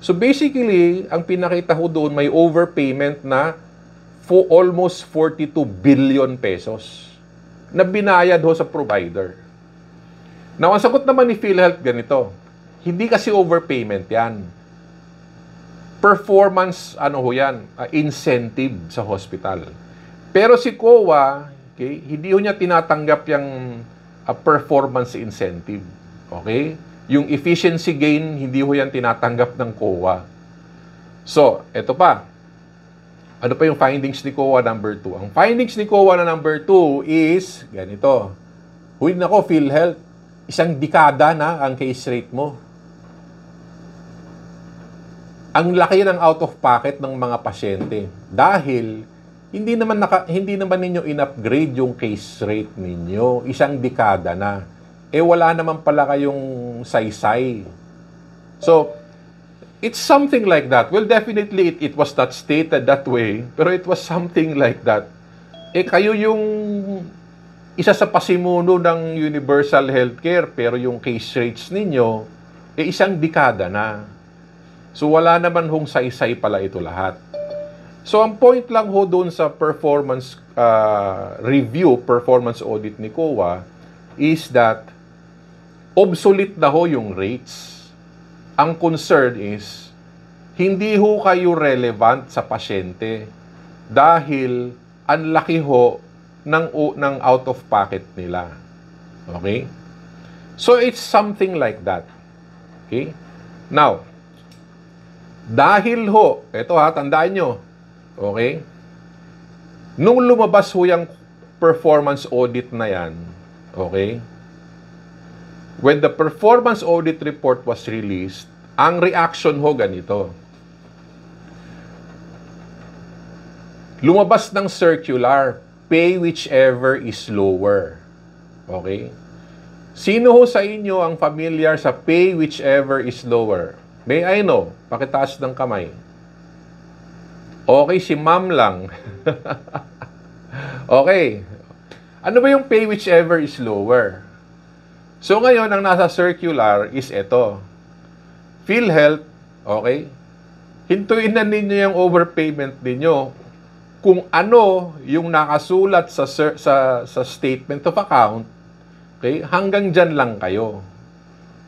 So basically, ang pinakita ko doon, may overpayment na for almost 42 billion pesos na binayad ho sa provider. Now, ang sagot naman ni PhilHealth ganito, hindi kasi overpayment yan. Performance, yan, incentive sa hospital. Pero si COA, okay, hindi ho niya tinatanggap yung performance incentive. Okay? Yung efficiency gain, hindi ho yan tinatanggap ng COA. So, eto pa. Ano pa yung findings ni COA number 2? Ang findings ni COA na number 2 is, ganito. Huy, nako, PhilHealth, isang dekada na ang case rate mo. Ang laki ng out of pocket ng mga pasyente dahil hindi naman ninyo in-upgrade yung case rate ninyo. Isang dekada na. Wala naman pala kayong saysay. So, it's something like that. Well, definitely, it was not stated that way, pero it was something like that. Kayo yung isa sa pasimuno ng universal healthcare, pero yung case rates ninyo, isang dekada na. So, wala naman hong saysay pala ito lahat. So, ang point lang ho doon sa performance review, performance audit ni COA, is that obsolete na ho yung rates. Ang concern is, hindi ho kayo relevant sa pasyente dahil ang laki ho ng out of pocket nila. Okay? So, it's something like that. Okay? Now, dahil ho, ito ha, tandaan nyo, okay? Nung lumabas ho yung performance audit na yan, okay? When the performance audit report was released, ang reaction ho ganito. Lumabas ng circular, pay whichever is lower. Okay? Sino ho sa inyo ang familiar sa pay whichever is lower? May I know? Pakitaas ng kamay. Okay, si ma'am lang. Okay. Ano ba yung pay whichever is lower? So ngayon, ang nasa circular is ito. PhilHealth, okay? Hintuin na ninyo yung overpayment ninyo. Kung ano yung nakasulat sa statement of account, okay? Hanggang dyan lang kayo.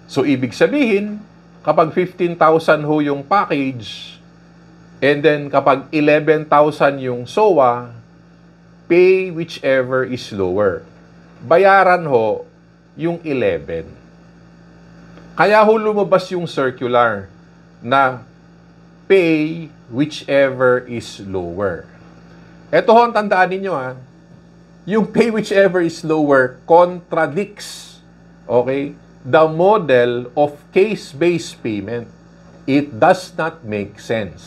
So ibig sabihin, kapag 15,000 ho yung package, and then kapag 11,000 yung SOA, pay whichever is lower. Bayaran ho yung 11. Kaya ho lumabas yung circular na pay whichever is lower. Ito ho ang tandaan ninyo ha. Yung pay whichever is lower contradicts, okay, the model of case-based payment. It does not make sense.